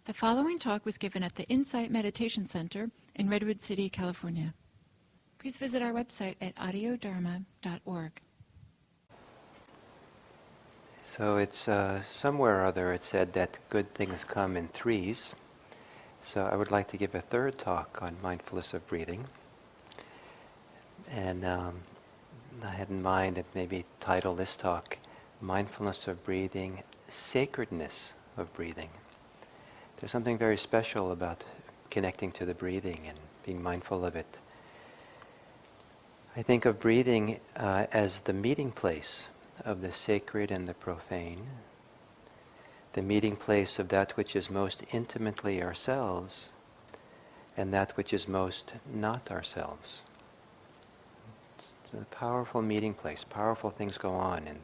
The following talk was given at the Insight Meditation Center in Redwood City, California. Please visit our website at audiodharma.org. So it's somewhere or other it said that good things come in threes. So I would like to give a third talk on mindfulness of breathing. And I had in mind that maybe title this talk, Mindfulness of Breathing, Sacredness of Breathing. There's something very special about connecting to the breathing and being mindful of it. I think of breathing as the meeting place of the sacred and the profane, the meeting place of that which is most intimately ourselves and that which is most not ourselves. It's a powerful meeting place. Powerful things go on, and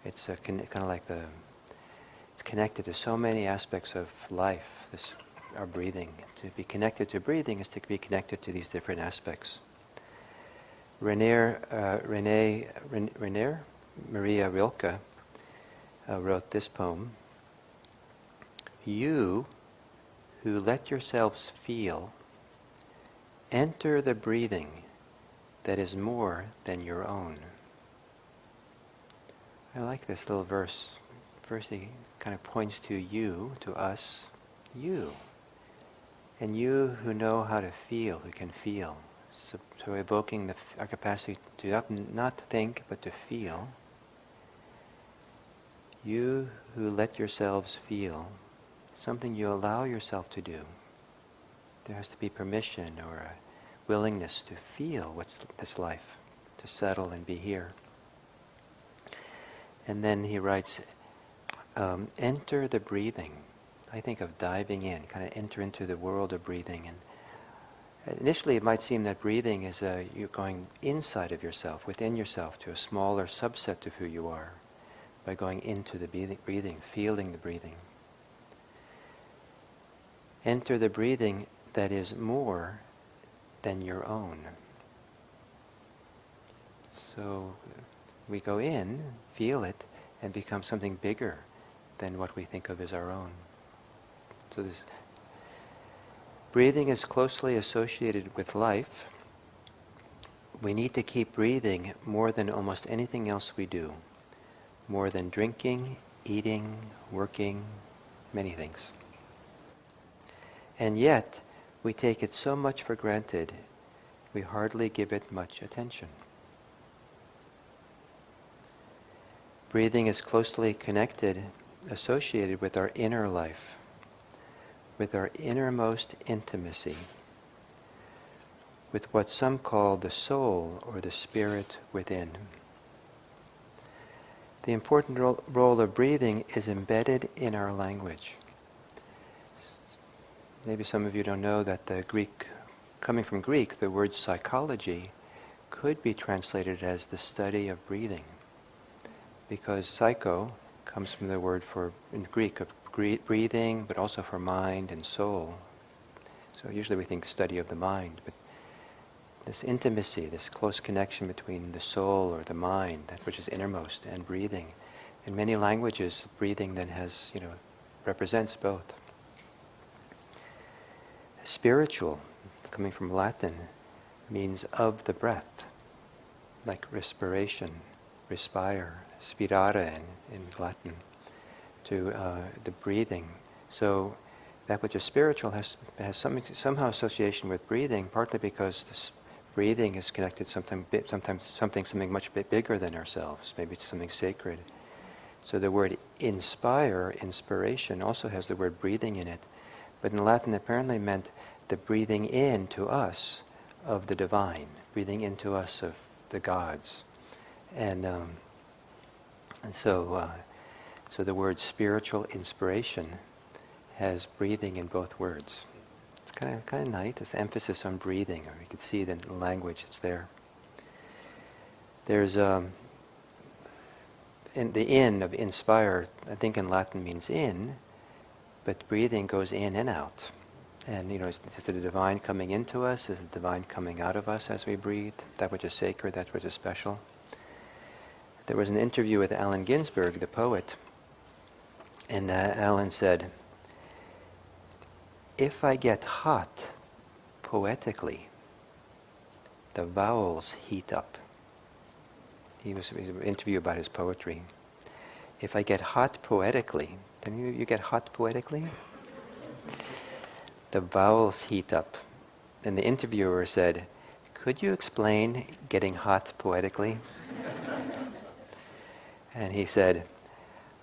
it's kind of like it's connected to so many aspects of life. Our breathing. To be connected to breathing is to be connected to these different aspects. Rainer Maria Rilke wrote this poem. You who let yourselves feel, enter the breathing that is more than your own. I like this little verse. First he kind of points to you, to us, you. And you who know how to feel, who can feel. So evoking our capacity to not think, but to feel. You who let yourselves feel, something you allow yourself to do. There has to be permission or a willingness to feel what's this life, to settle and be here. And then he writes, enter the breathing. I think of diving in, kind of enter into the world of breathing. And initially it might seem that breathing is you're going inside of yourself, within yourself, to a smaller subset of who you are, by going into the breathing, feeling the breathing. Enter the breathing that is more than your own. So we go in, feel it, and become something bigger than what we think of as our own. So this breathing is closely associated with life. We need to keep breathing more than almost anything else we do. More than drinking, eating, working, many things. And yet, we take it so much for granted, we hardly give it much attention. Breathing is closely connected, associated with our inner life, with our innermost intimacy, with what some call the soul or the spirit within. The important role of breathing is embedded in our language. Maybe some of you don't know that coming from Greek, the word psychology could be translated as the study of breathing, because psycho comes from the word in Greek of breathing, but also for mind and soul. So usually we think study of the mind, but this intimacy, this close connection between the soul or the mind, that which is innermost, and breathing. In many languages, breathing then represents both. Spiritual, coming from Latin, means of the breath, like respiration, respire, spirare in Latin, to the breathing. So that which is spiritual has somehow association with breathing, partly because this breathing is connected something much bigger than ourselves, maybe to something sacred. So the word inspiration, also has the word breathing in it. But in Latin apparently meant the breathing in to us of the divine, breathing into us of the gods. And so the word spiritual inspiration has breathing in both words. It's kind of nice, this emphasis on breathing, or you can see it in the language, it's there. There's in the in of inspire, I think in Latin means in, but breathing goes in and out. And is the divine coming into us? Is the divine coming out of us as we breathe? That which is sacred, that which is special. There was an interview with Allen Ginsberg, the poet, and Allen said, if I get hot poetically, the vowels heat up. He was interviewed about his poetry. If I get hot poetically, then you get hot poetically? The vowels heat up. And the interviewer said, could you explain getting hot poetically? And he said,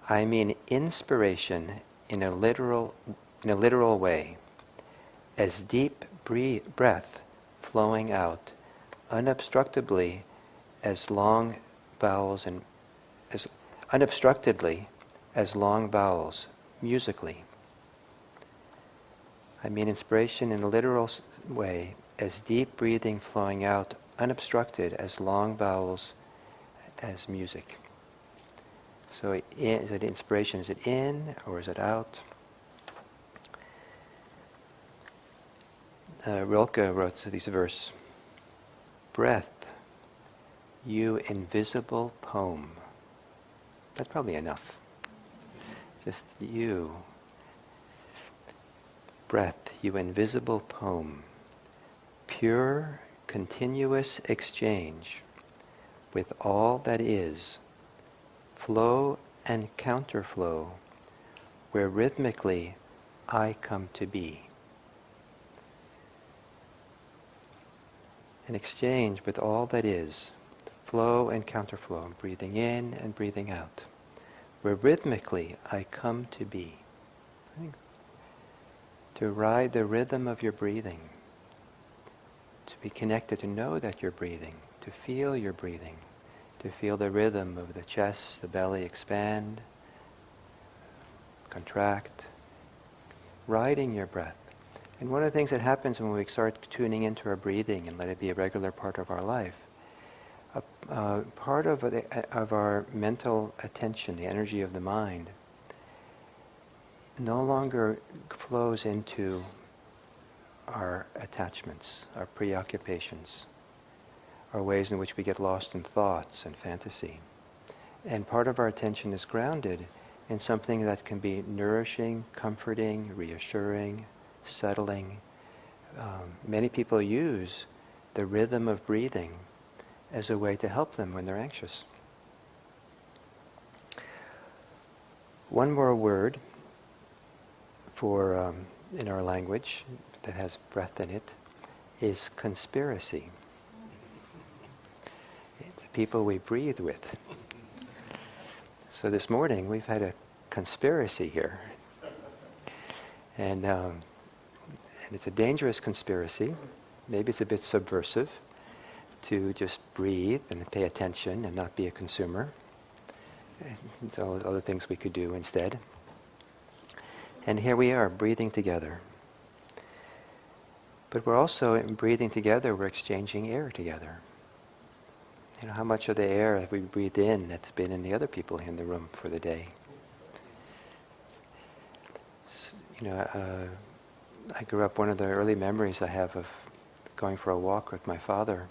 I mean inspiration in a literal way, as deep breath flowing out unobstructedly as long vowels and as unobstructedly as long vowels musically. I mean inspiration in a literal way, as deep breathing flowing out unobstructed as long vowels as music. So is it inspiration? Is it in or is it out? Rilke wrote these verses. Breath, you invisible poem. That's probably enough. Just you. Breath, you invisible poem. Pure, continuous exchange with all that is. Flow and counterflow, where rhythmically I come to be. An exchange with all that is, flow and counterflow, breathing in and breathing out, where rhythmically I come to be. To ride the rhythm of your breathing, to be connected, to know that you're breathing, to feel your breathing, to feel the rhythm of the chest, the belly expand, contract, riding your breath. And one of the things that happens when we start tuning into our breathing and let it be a regular part of our life, part of our mental attention, the energy of the mind, no longer flows into our attachments, our preoccupations, our ways in which we get lost in thoughts and fantasy. And part of our attention is grounded in something that can be nourishing, comforting, reassuring, settling. Many people use the rhythm of breathing as a way to help them when they're anxious. One more word for in our language that has breath in it is conspiracy. It's the people we breathe with. So this morning we've had a conspiracy here. And it's a dangerous conspiracy. Maybe it's a bit subversive to just breathe and pay attention and not be a consumer. And so other things we could do instead. And here we are, breathing together. But we're also, in breathing together, we're exchanging air together. You know, how much of the air have we breathed in that's been in the other people in the room for the day? You know, I grew up, one of the early memories I have of going for a walk with my father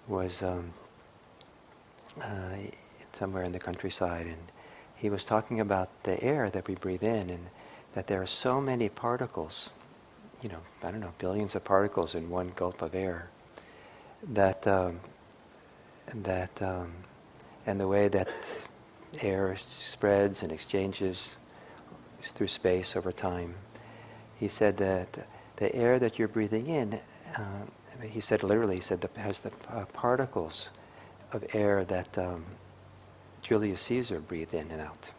was somewhere in the countryside, and he was talking about the air that we breathe in, and that there are so many particles, you know, I don't know, billions of particles in one gulp of air, and the way that air spreads and exchanges through space over time. He said that the air that you're breathing in, he said literally, he said that has the particles of air that Julius Caesar breathed in and out.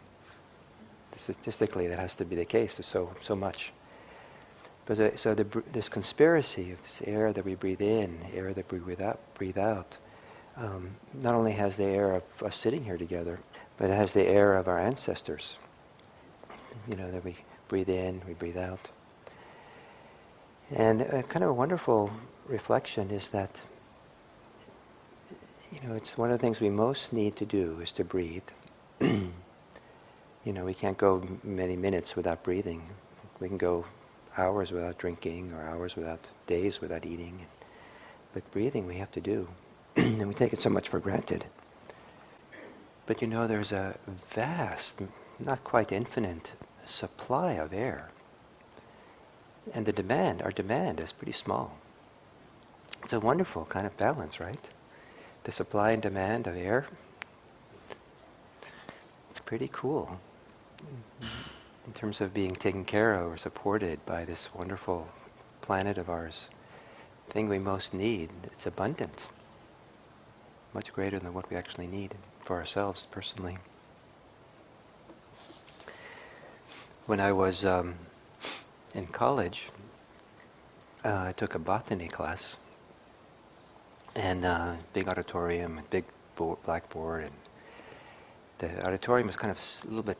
Statistically, that has to be the case. There's so much. But this conspiracy of this air that we breathe in, air that we breathe out, not only has the air of us sitting here together, but it has the air of our ancestors. You know, that we breathe in, we breathe out. And kind of a wonderful reflection is that, you know, it's one of the things we most need to do is to breathe. You know, we can't go many minutes without breathing. We can go hours without drinking or hours without days without eating. But breathing we have to do. And we take it so much for granted. But you know, there's a vast, not quite infinite, supply of air. And the demand, our demand, is pretty small. It's a wonderful kind of balance, right? The supply and demand of air. It's pretty cool in terms of being taken care of or supported by this wonderful planet of ours. The thing we most need, it's abundant. Much greater than what we actually need for ourselves personally. When I was in college, I took a botany class, and big auditorium, big blackboard, and the auditorium was kind of a little bit,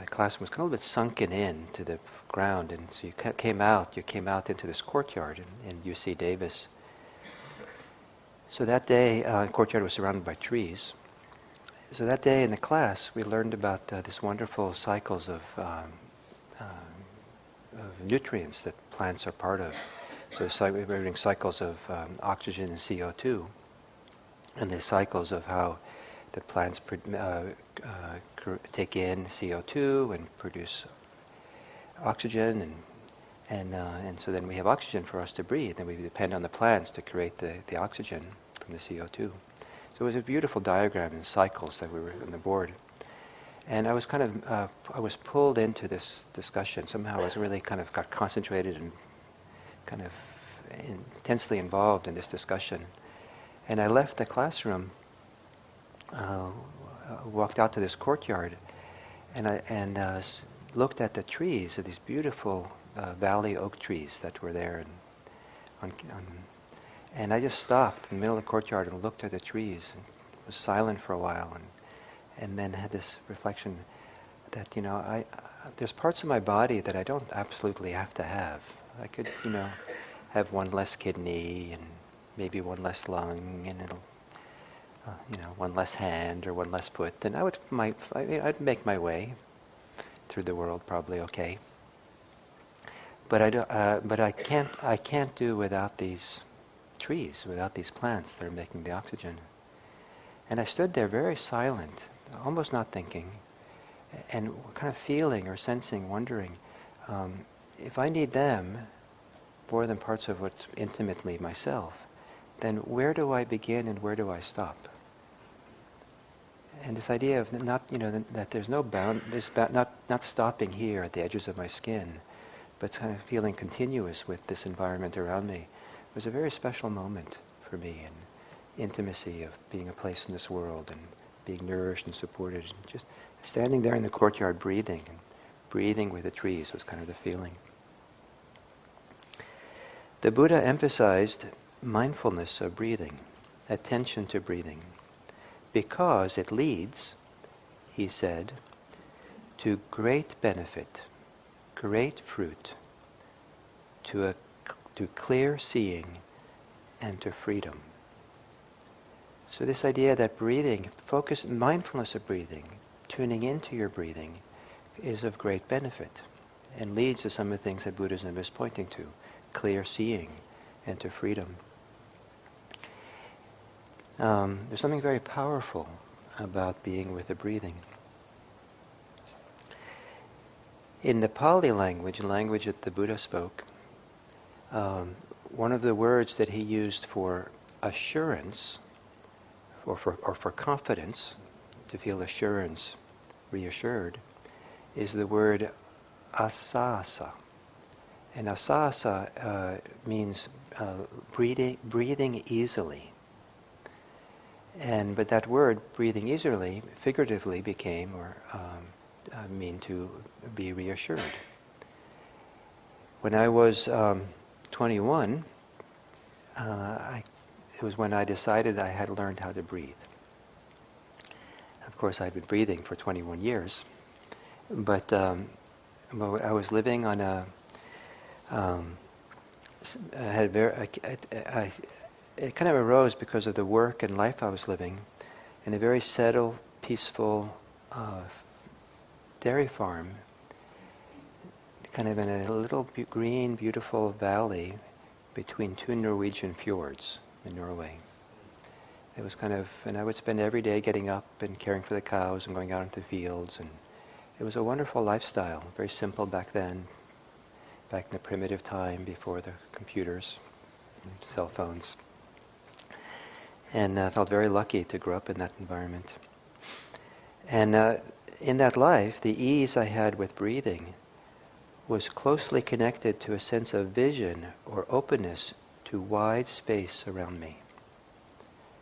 classroom was kind of a little bit sunken in to the ground, and so you came out into this courtyard in UC Davis. So that day, the courtyard was surrounded by trees. So that day in the class, we learned about these wonderful cycles of nutrients that plants are part of. So we were reading cycles of oxygen and CO2, and the cycles of how the plants take in CO2 and produce oxygen, and so then we have oxygen for us to breathe, and we depend on the plants to create the oxygen from the CO2. So it was a beautiful diagram in cycles that we were on the board. And I was kind of, I was pulled into this discussion. Somehow I was really kind of got concentrated and kind of intensely involved in this discussion. And I left the classroom, walked out to this courtyard, and looked at the trees, of these beautiful valley oak trees that were there. And I just stopped in the middle of the courtyard and looked at the trees and was silent for a while. And then had this reflection that, there's parts of my body that I don't absolutely have to have. I could, have one less kidney and maybe one less lung, and it'll, one less hand or one less foot. Then I'd make my way through the world probably okay. But I can't do without these trees, without these plants that are making the oxygen. And I stood there very silent, almost not thinking, and kind of feeling or sensing, wondering, if I need them more than parts of what's intimately myself, then where do I begin and where do I stop? And this idea of that there's no not stopping here at the edges of my skin, but kind of feeling continuous with this environment around me, was a very special moment for me, and intimacy of being a place in this world and being nourished and supported, and just standing there in the courtyard breathing, and breathing with the trees was kind of the feeling. The Buddha emphasized mindfulness of breathing, attention to breathing, because it leads, he said, to great benefit, great fruit, to clear seeing, and to freedom. So this idea that breathing, mindfulness of breathing, tuning into your breathing, is of great benefit and leads to some of the things that Buddhism is pointing to, clear seeing and to freedom. There's something very powerful about being with the breathing. In the Pali language, the language that the Buddha spoke, one of the words that he used for assurance, or for confidence, to feel assurance, reassured, is the word asasa. And asasa means breathing easily. But that word, breathing easily, figuratively became mean to be reassured. When I was 21, it was when I decided I had learned how to breathe. Of course, I'd been breathing for 21 years, but I was living on it kind of arose because of the work and life I was living in a very settled, peaceful dairy farm, kind of in a little green, beautiful valley between two Norwegian fjords in Norway. It was and I would spend every day getting up and caring for the cows and going out into the fields, and it was a wonderful lifestyle, very simple back then. back in the primitive time before the computers, cell phones. And I felt very lucky to grow up in that environment. And in that life, the ease I had with breathing was closely connected to a sense of vision or openness to wide space around me.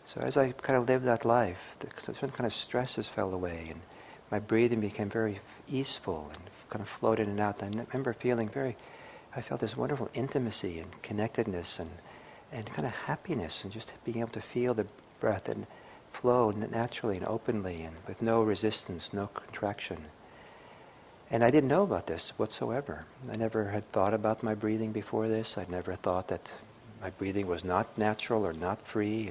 So as I kind of lived that life, certain kind of stresses fell away, and my breathing became very easeful and kind of floated in and out. I remember feeling I felt this wonderful intimacy and connectedness and kind of happiness, and just being able to feel the breath and flow naturally and openly and with no resistance, no contraction. And I didn't know about this whatsoever. I never had thought about my breathing before this. I'd never thought that my breathing was not natural or not free.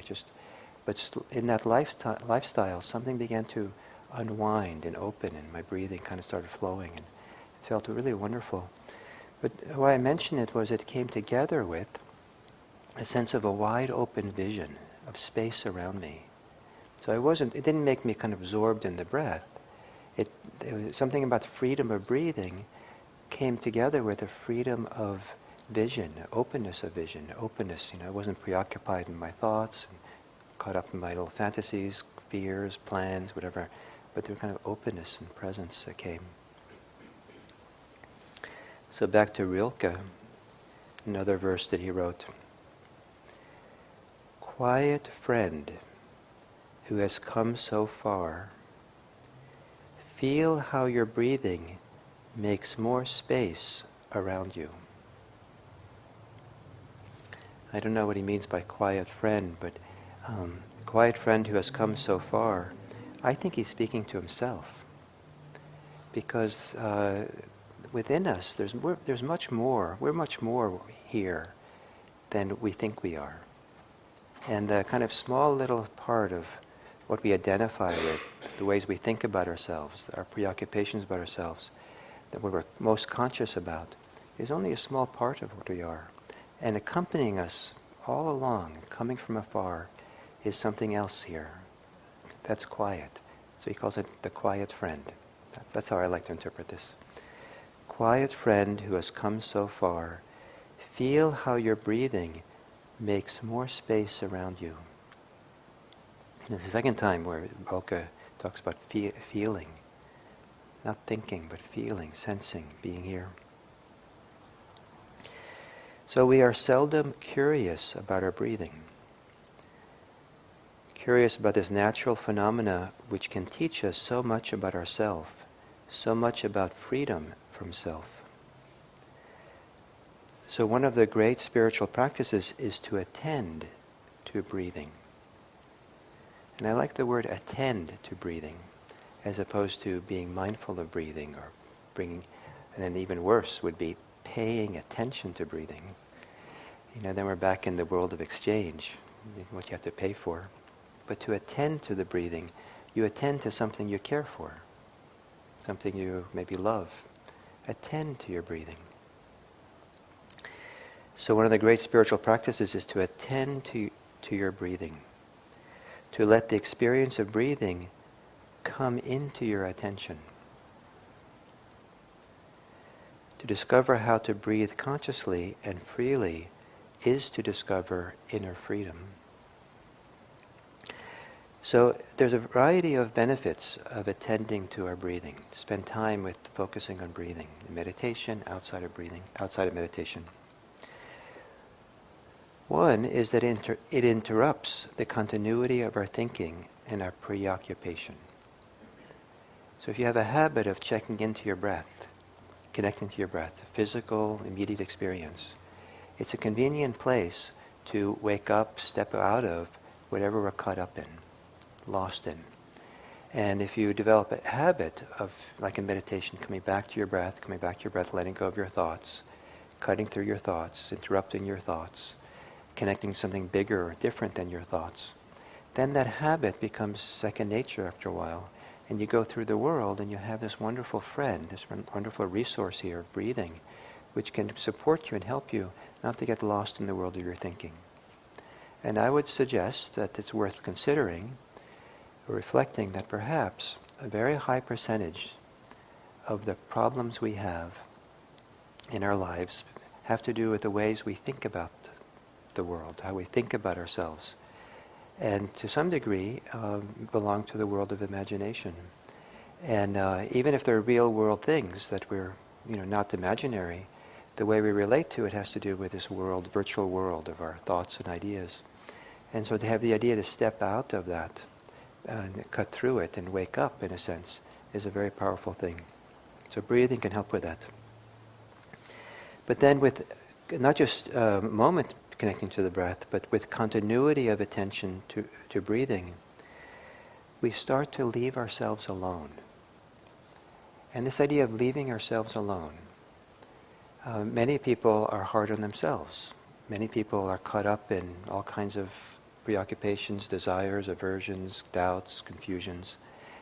But in that lifestyle, something began to unwind and open, and my breathing kind of started flowing, and it felt really wonderful. But why I mention it was it came together with a sense of a wide open vision of space around me. So it didn't make me kind of absorbed in the breath. It was something about freedom of breathing came together with a freedom of vision, openness of vision, openness. I wasn't preoccupied in my thoughts and caught up in my little fantasies, fears, plans, whatever, but there was kind of openness and presence that came. So back to Rilke, another verse that he wrote. Quiet friend who has come so far, feel how your breathing makes more space around you. I don't know what he means by quiet friend, but quiet friend who has come so far, I think he's speaking to himself. Because within us, there's much more. We're much more here than we think we are. And the kind of small little part of what we identify with, the ways we think about ourselves, our preoccupations about ourselves, that we're most conscious about, is only a small part of what we are. And accompanying us all along, coming from afar, is something else here. That's quiet. So he calls it the quiet friend. That's how I like to interpret this. Quiet friend who has come so far, feel how your breathing makes more space around you. This is the second time where Rilke talks about feeling. Not thinking, but feeling, sensing, being here. So we are seldom curious about our breathing. Curious about this natural phenomena which can teach us so much about ourself, so much about freedom from self. So one of the great spiritual practices is to attend to breathing. And I like the word attend to breathing, as opposed to being mindful of breathing or bringing, and then even worse would be paying attention to breathing. Then we're back in the world of exchange, what you have to pay for. But to attend to the breathing, you attend to something you care for, something you maybe love. Attend to your breathing. So one of the great spiritual practices is to attend to your breathing, to let the experience of breathing come into your attention, to discover how to breathe consciously and freely is to discover inner freedom. So there's a variety of benefits of attending to our breathing. Spend time with focusing on breathing, in meditation, outside of breathing, outside of meditation. One is that it interrupts the continuity of our thinking and our preoccupation. So if you have a habit of checking into your breath, connecting to your breath, physical, immediate experience, it's a convenient place to wake up, step out of whatever we're caught up in, lost in. And if you develop a habit of, like in meditation, coming back to your breath, letting go of your thoughts, cutting through your thoughts, interrupting your thoughts, connecting something bigger or different than your thoughts, then that habit becomes second nature after a while. And you go through the world and you have this wonderful friend, this wonderful resource here of breathing, which can support you and help you not to get lost in the world of your thinking. And I would suggest that it's worth considering or reflecting that perhaps a very high percentage of the problems we have in our lives have to do with the ways we think about the world, how we think about ourselves, and to some degree belong to the world of imagination. And even if they're real world things that we're not imaginary, the way we relate to it has to do with this world, virtual world of our thoughts and ideas. And so to have the idea to step out of that and cut through it and wake up, in a sense, is a very powerful thing. So breathing can help with that. But then with not just a moment connecting to the breath, but with continuity of attention to breathing, we start to leave ourselves alone. And this idea of leaving ourselves alone, many people are hard on themselves. Many people are caught up in all kinds of preoccupations, desires, aversions, doubts, confusions,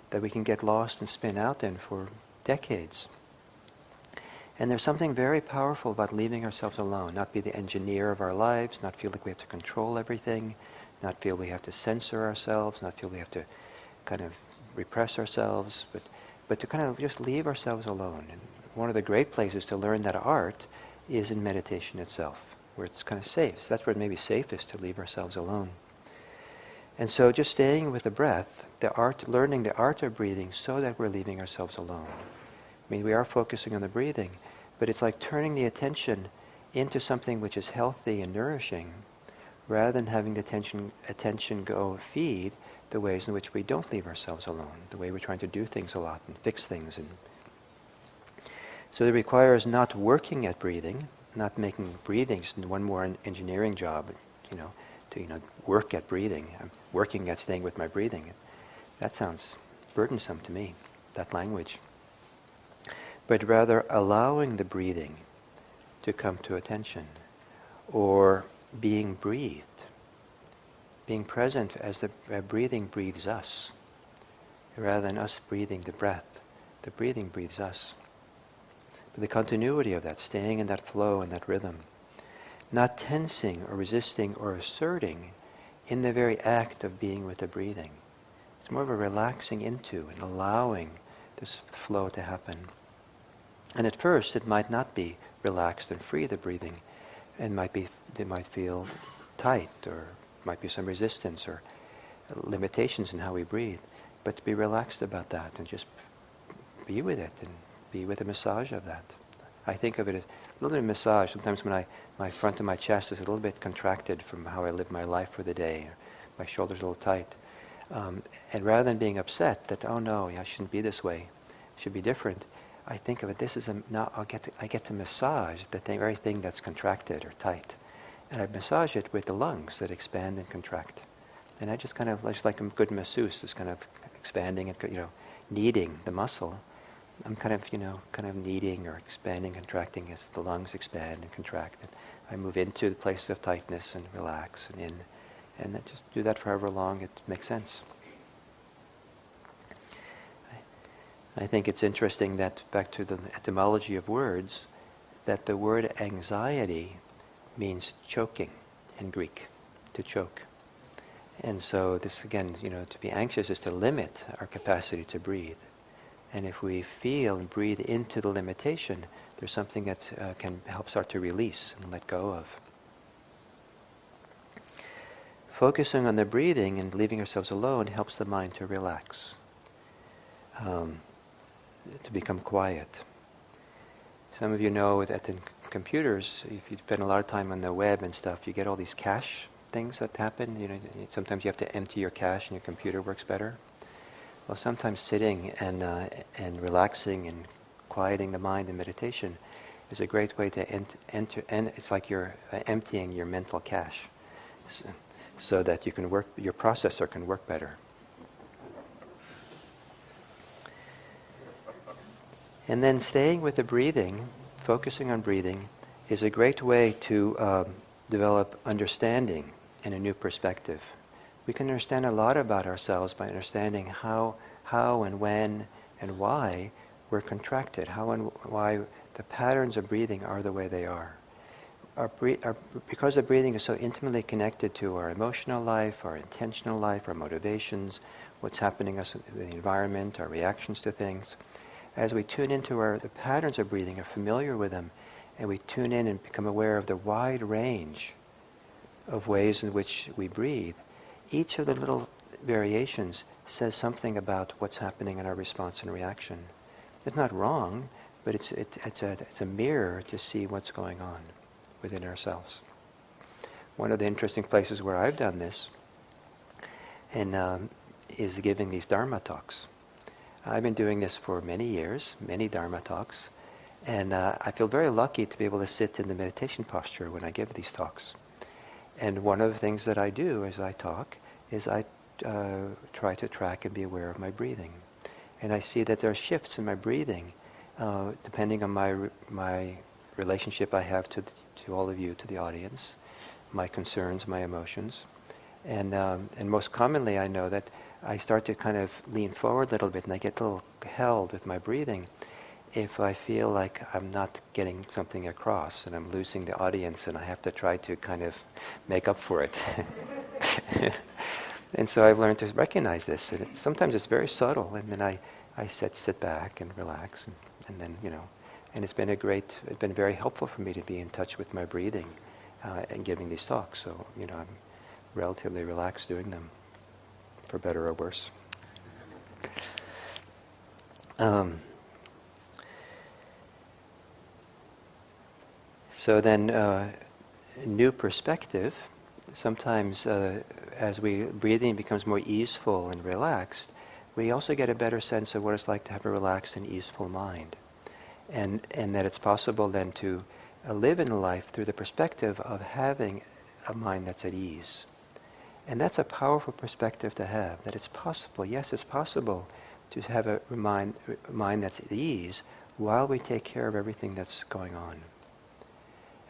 that we can get lost and spin out in for decades. And there's something very powerful about leaving ourselves alone, not be the engineer of our lives, not feel like we have to control everything, not feel we have to censor ourselves, not feel we have to kind of repress ourselves, but to kind of just leave ourselves alone. And one of the great places to learn that art is in meditation itself, where it's kind of safe. So that's where it may be safest to leave ourselves alone. And so just staying with the breath, learning the art of breathing so that we're leaving ourselves alone. I mean, we are focusing on the breathing, but it's like turning the attention into something which is healthy and nourishing, rather than having the attention go feed the ways in which we don't leave ourselves alone, the way we're trying to do things a lot and fix things. And so it requires not working at breathing, not making breathing just one more engineering job, to work at breathing. I'm working at staying with my breathing. That sounds burdensome to me, that language. But rather allowing the breathing to come to attention, or being breathed, being present as the breathing breathes us, rather than us breathing the breath. The breathing breathes us. But the continuity of that, staying in that flow and that rhythm, not tensing or resisting or asserting in the very act of being with the breathing. It's more of a relaxing into and allowing this flow to happen. And at first it might not be relaxed and free, the breathing, and it might feel tight, or might be some resistance or limitations in how we breathe. But to be relaxed about that and just be with it and be with a massage of that. I think of it as a little bit of massage. Sometimes when my front of my chest is a little bit contracted from how I live my life for the day, or my shoulders a little tight. And rather than being upset that, oh no, I shouldn't be this way, it should be different, I think of it, now I get to massage the very thing that's contracted or tight. And I massage it with the lungs that expand and contract. And I just kind of, just like a good masseuse is kind of expanding and, kneading the muscle. I'm kind of kneading or expanding, contracting as the lungs expand and contract. And I move into the place of tightness and relax and in. And then just do that for however long it makes sense. I think it's interesting that, back to the etymology of words, that the word anxiety means choking in Greek, to choke. And so this, again, to be anxious is to limit our capacity to breathe. And if we feel and breathe into the limitation, there's something that can help start to release and let go of. Focusing on the breathing and leaving ourselves alone helps the mind to relax, to become quiet. Some of you know that in computers, if you spend a lot of time on the web and stuff, you get all these cache things that happen. Sometimes you have to empty your cache and your computer works better. Well, sometimes sitting and relaxing and quieting the mind in meditation is a great way to enter, and it's like you're emptying your mental cache, so that your processor can work better. And then staying with the breathing, focusing on breathing, is a great way to develop understanding and a new perspective. We can understand a lot about ourselves by understanding how and when and why we're contracted, how and why the patterns of breathing are the way they are. Because the breathing is so intimately connected to our emotional life, our intentional life, our motivations, what's happening in the environment, our reactions to things, as we tune into the patterns of breathing, are familiar with them, and we tune in and become aware of the wide range of ways in which we breathe, each of the little variations says something about what's happening in our response and reaction. It's not wrong, but it's a mirror to see what's going on within ourselves. One of the interesting places where I've done this is giving these Dharma talks. I've been doing this for many years, many Dharma talks, and I feel very lucky to be able to sit in the meditation posture when I give these talks. And one of the things that I do as I talk is I try to track and be aware of my breathing. And I see that there are shifts in my breathing depending on my relationship I have to all of you, to the audience, my concerns, my emotions. And most commonly I know that I start to kind of lean forward a little bit and I get a little held with my breathing if I feel like I'm not getting something across and I'm losing the audience and I have to try to kind of make up for it. And so I've learned to recognize this. And sometimes it's very subtle, and then I sit back and relax, and then, and it's been very helpful for me to be in touch with my breathing and giving these talks. So, I'm relatively relaxed doing them, for better or worse. So then, new perspective. Sometimes as breathing becomes more easeful and relaxed, we also get a better sense of what it's like to have a relaxed and easeful mind. And that it's possible then to live in life through the perspective of having a mind that's at ease. And that's a powerful perspective to have, that it's possible, yes, it's possible to have a mind that's at ease while we take care of everything that's going on.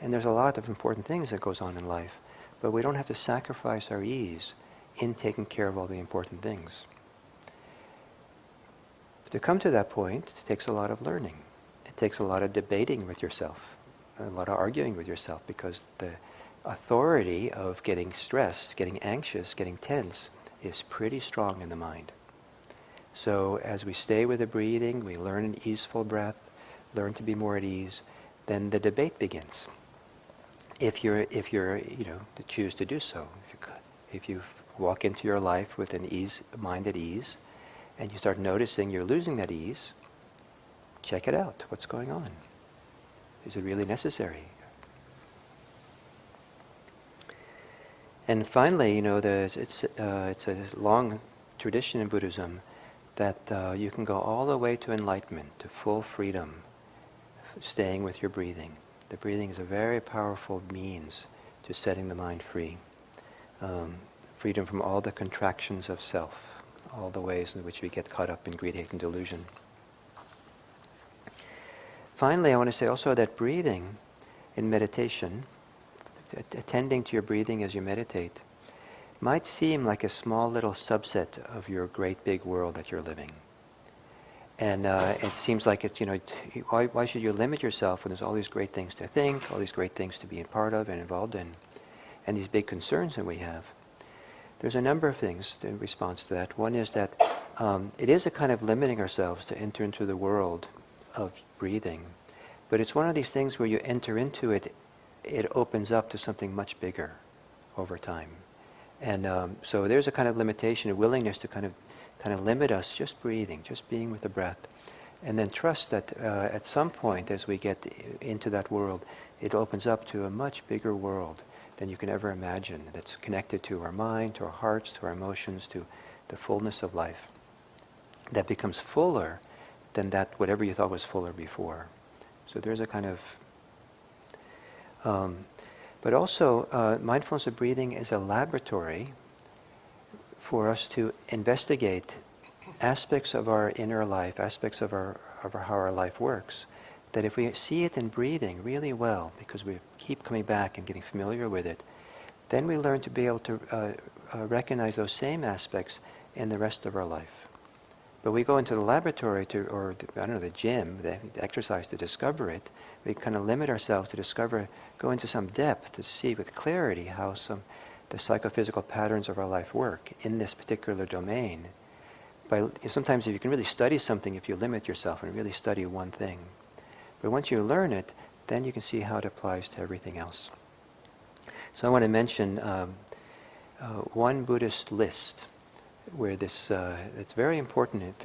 And there's a lot of important things that goes on in life, but we don't have to sacrifice our ease in taking care of all the important things. But to come to that point, it takes a lot of learning. It takes a lot of debating with yourself, a lot of arguing with yourself, because the authority of getting stressed, getting anxious, getting tense is pretty strong in the mind. So as we stay with the breathing, we learn an easeful breath, learn to be more at ease, then the debate begins. If you're to choose to do so, if you walk into your life with mind at ease, and you start noticing you're losing that ease, check it out. What's going on? Is it really necessary? And finally, it's a long tradition in Buddhism that you can go all the way to enlightenment, to full freedom, staying with your breathing. The breathing is a very powerful means to setting the mind free. Freedom from all the contractions of self, all the ways in which we get caught up in greed, hate, and delusion. Finally, I want to say also that breathing in meditation, attending to your breathing as you meditate, might seem like a small little subset of your great big world that you're living. And it seems like it's, why should you limit yourself when there's all these great things to think, all these great things to be a part of and involved in, and these big concerns that we have? There's a number of things in response to that. One is that it is a kind of limiting ourselves to enter into the world of breathing, but it's one of these things where you enter into it, it opens up to something much bigger over time. And so there's a kind of limitation, a willingness to kind of limit us, just breathing, just being with the breath. And then trust that at some point as we get into that world, it opens up to a much bigger world than you can ever imagine, that's connected to our mind, to our hearts, to our emotions, to the fullness of life. That becomes fuller than that whatever you thought was fuller before. So there's a kind of... but also, mindfulness of breathing is a laboratory for us to investigate aspects of our inner life, aspects of how our life works, that if we see it in breathing really well, because we keep coming back and getting familiar with it, then we learn to be able to recognize those same aspects in the rest of our life. But we go into the laboratory the gym, the exercise to discover it. We kind of limit ourselves to go into some depth to see with clarity how the psychophysical patterns of our life work in this particular domain. Sometimes if you can really study something, if you limit yourself and really study one thing. But once you learn it, then you can see how it applies to everything else. So I want to mention one Buddhist list where this, it's very important,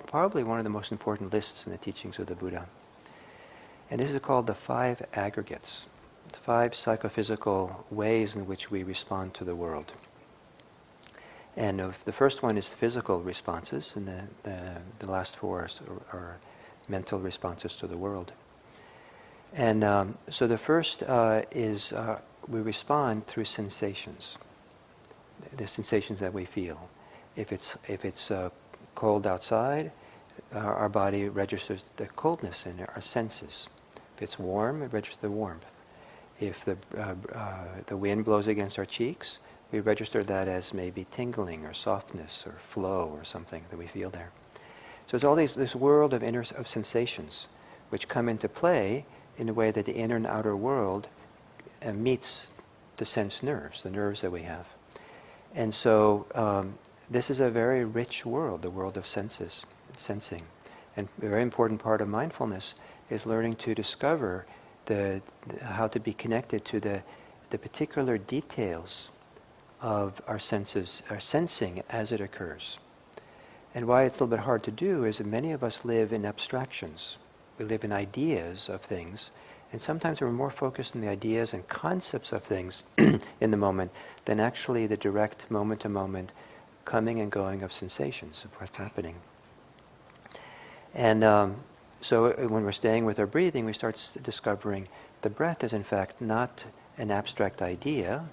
probably one of the most important lists in the teachings of the Buddha. And this is called the 5 aggregates, the 5 psychophysical ways in which we respond to the world. And the first one is physical responses, and the last 4 are mental responses to the world. And so the first is we respond through sensations, the sensations that we feel. If it's cold outside, our body registers the coldness in our senses. If it's warm, it registers the warmth. If the wind blows against our cheeks, we register that as maybe tingling or softness or flow or something that we feel there. So it's all this world of sensations which come into play in a way that the inner and outer world meets the sense nerves, the nerves that we have. And so this is a very rich world, the world of senses, sensing. And a very important part of mindfulness is learning to discover how to be connected to the particular details of our senses, our sensing as it occurs. And why it's a little bit hard to do is that many of us live in abstractions. We live in ideas of things, and sometimes we're more focused on the ideas and concepts of things in the moment than actually the direct moment-to-moment coming and going of sensations of what's happening. And so when we're staying with our breathing, we start discovering the breath is in fact not an abstract idea,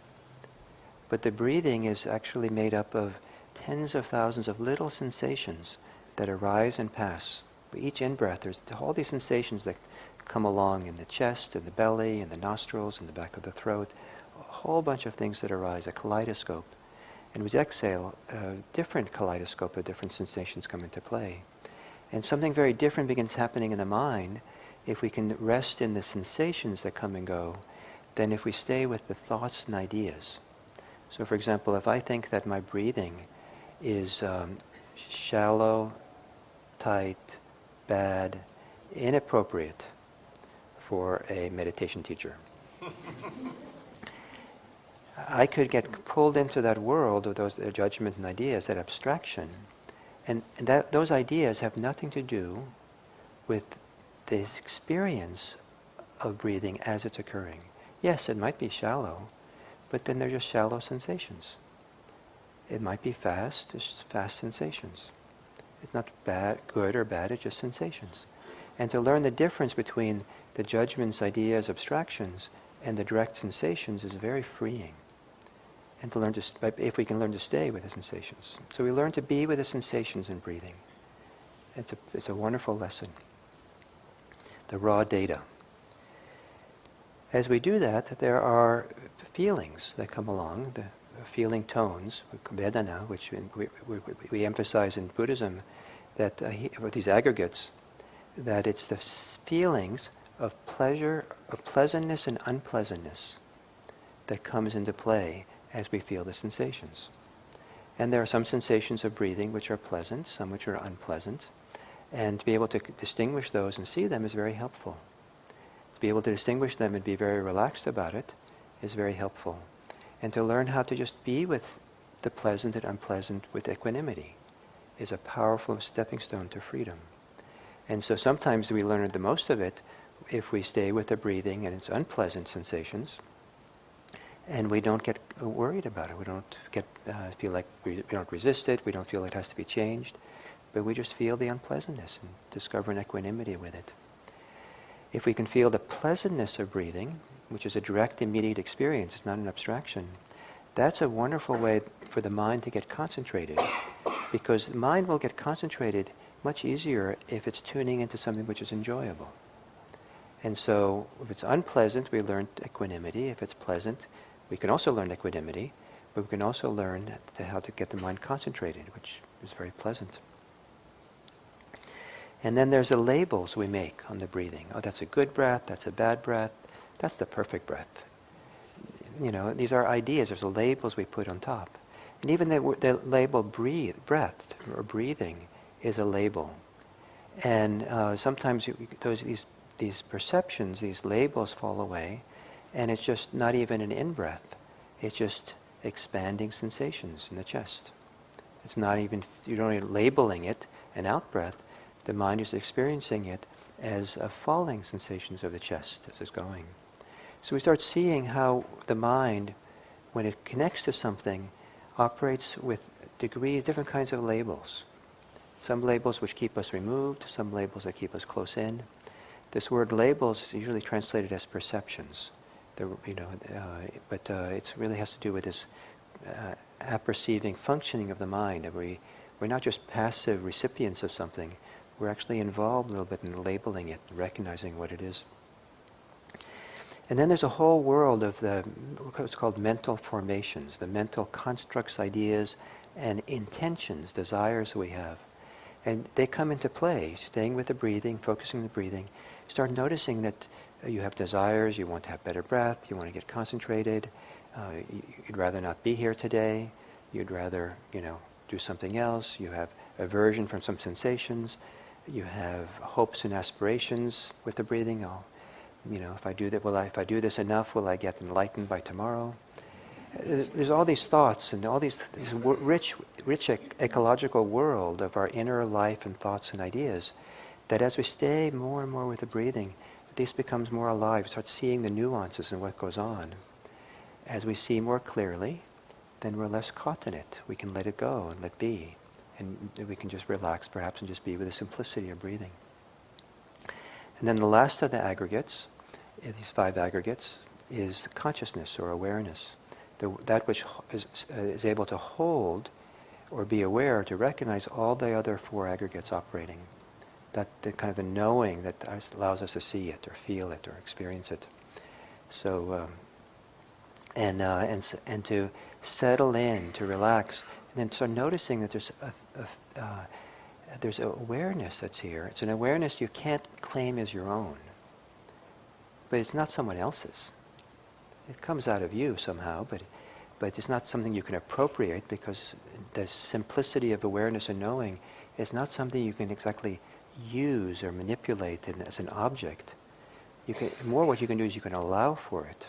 but the breathing is actually made up of tens of thousands of little sensations that arise and pass. With each in-breath, there's all these sensations that come along in the chest, and the belly, and the nostrils, and the back of the throat. A whole bunch of things that arise, a kaleidoscope. And with exhale, a different kaleidoscope of different sensations come into play. And something very different begins happening in the mind if we can rest in the sensations that come and go than if we stay with the thoughts and ideas. So for example, if I think that my breathing is shallow, tight, bad, inappropriate for a meditation teacher, I could get pulled into that world of those judgment and ideas, that abstraction, and those ideas have nothing to do with the experience of breathing as it's occurring. Yes, it might be shallow, but then they're just shallow sensations. It might be fast, just fast sensations. It's not bad, good or bad, it's just sensations. And to learn the difference between the judgments, ideas, abstractions, and the direct sensations is very freeing. And to learn if we can learn to stay with the sensations. So we learn to be with the sensations in breathing. It's a wonderful lesson. The raw data. As we do that, there are feelings that come along, the feeling tones, Vedana, which we emphasize in Buddhism, that with these aggregates, that it's the feelings of pleasure, of pleasantness and unpleasantness that comes into play as we feel the sensations. And there are some sensations of breathing which are pleasant, some which are unpleasant, and to be able to distinguish those and see them is very helpful. To be able to distinguish them and be very relaxed about it is very helpful. And to learn how to just be with the pleasant and unpleasant with equanimity is a powerful stepping stone to freedom. And so sometimes we learn the most of it if we stay with the breathing and its unpleasant sensations, and we don't get worried about it. We don't feel like we don't resist it. We don't feel it has to be changed, but we just feel the unpleasantness and discover an equanimity with it. If we can feel the pleasantness of breathing, which is a direct, immediate experience, it's not an abstraction, that's a wonderful way for the mind to get concentrated, because the mind will get concentrated much easier if it's tuning into something which is enjoyable. And so if it's unpleasant, we learn equanimity. If it's pleasant, we can also learn equanimity, but we can also learn how to get the mind concentrated, which is very pleasant. And then there's the labels we make on the breathing. Oh, that's a good breath, that's a bad breath, that's the perfect breath. These are ideas, there's the labels we put on top. And even the label breath or breathing is a label. And sometimes these these perceptions, these labels fall away, and it's just not even an in-breath. It's just expanding sensations in the chest. It's not even, you're not even labeling it an out-breath. The mind is experiencing it as a falling sensations of the chest as it's going. So we start seeing how the mind, when it connects to something, operates with degrees, different kinds of labels. Some labels which keep us removed, some labels that keep us close in. This word labels is usually translated as perceptions. But it really has to do with this apperceiving functioning of the mind. That we're not just passive recipients of something, we're actually involved a little bit in labeling it, recognizing what it is. And then there's a whole world of what's called mental formations, the mental constructs, ideas, and intentions, desires we have. And they come into play, staying with the breathing, focusing on the breathing. Start noticing that you have desires, you want to have better breath, you want to get concentrated, you'd rather not be here today, you'd rather, do something else, you have aversion from some sensations, you have hopes and aspirations with the breathing. If I do that, if I do this enough, will I get enlightened by tomorrow? There's all these thoughts and all these rich ecological world of our inner life and thoughts and ideas, that as we stay more and more with the breathing, this becomes more alive. We start seeing the nuances in what goes on. As we see more clearly, then we're less caught in it. We can let it go and let be. And we can just relax perhaps and just be with the simplicity of breathing. And then the last of the aggregates, these 5 aggregates, is consciousness or awareness. That which is able to hold or be aware, to recognize all the other 4 aggregates operating. That the kind of the knowing that allows us to see it or feel it or experience it. So, and to settle in, to relax, and then start noticing that there's awareness that's here. It's an awareness you can't claim as your own, but it's not someone else's. It comes out of you somehow, but it's not something you can appropriate, because the simplicity of awareness and knowing is not something you can exactly use or manipulate as an object. What you can do is you can allow for it.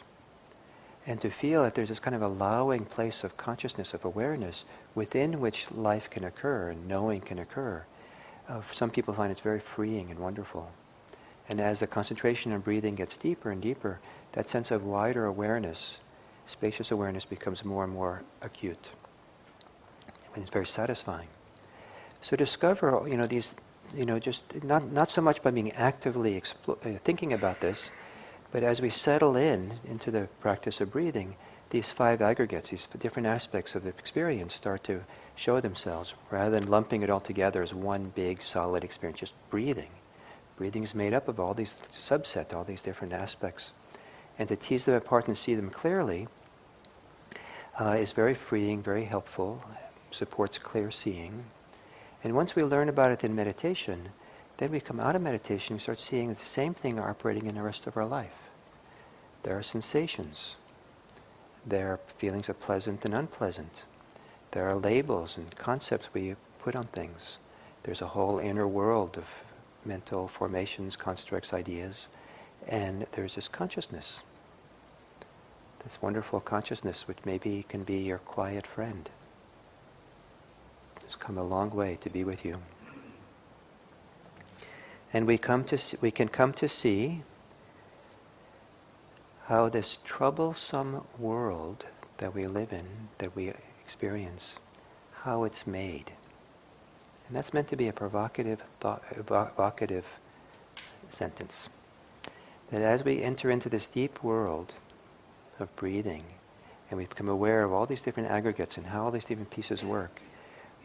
And to feel that there's this kind of allowing place of consciousness, of awareness, within which life can occur and knowing can occur. Some people find it's very freeing and wonderful. And as the concentration on breathing gets deeper and deeper, that sense of wider awareness, spacious awareness, becomes more and more acute. And it's very satisfying. So discover, these, just not so much by being actively thinking about this, but as we settle into the practice of breathing, these 5 aggregates, these different aspects of the experience start to show themselves, rather than lumping it all together as one big solid experience, just breathing. Breathing is made up of all these subsets, all these different aspects. And to tease them apart and see them clearly is very freeing, very helpful, supports clear seeing. And once we learn about it in meditation, then we come out of meditation and start seeing that the same thing operating in the rest of our life. There are sensations. There are feelings of pleasant and unpleasant. There are labels and concepts we put on things. There's a whole inner world of mental formations, constructs, ideas. And there's this consciousness. This wonderful consciousness, which maybe can be your quiet friend. It's come a long way to be with you. And we can come to see how this troublesome world that we live in, that we experience, how it's made. And that's meant to be a provocative sentence. That as we enter into this deep world of breathing, and we become aware of all these different aggregates and how all these different pieces work,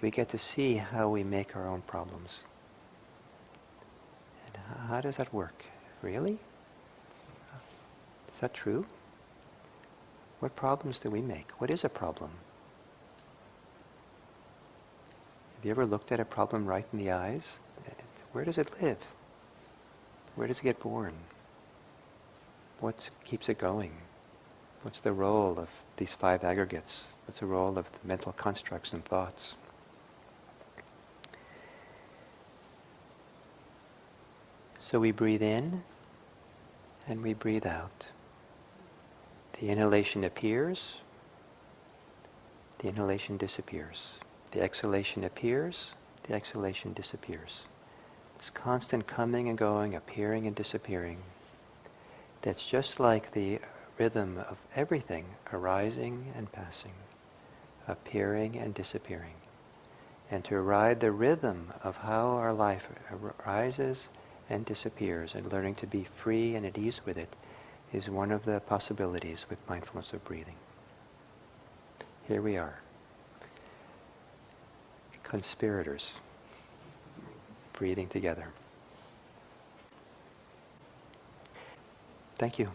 we get to see how we make our own problems. And how does that work? Really? Is that true? What problems do we make? What is a problem? Have you ever looked at a problem right in the eyes? Where does it live? Where does it get born? What keeps it going? What's the role of these 5 aggregates? What's the role of the mental constructs and thoughts? So we breathe in and we breathe out. The inhalation appears, the inhalation disappears. The exhalation appears, the exhalation disappears. This constant coming and going, appearing and disappearing. That's just like the rhythm of everything arising and passing, appearing and disappearing. And to ride the rhythm of how our life arises and disappears and learning to be free and at ease with it is one of the possibilities with mindfulness of breathing. Here we are, conspirators, breathing together. Thank you.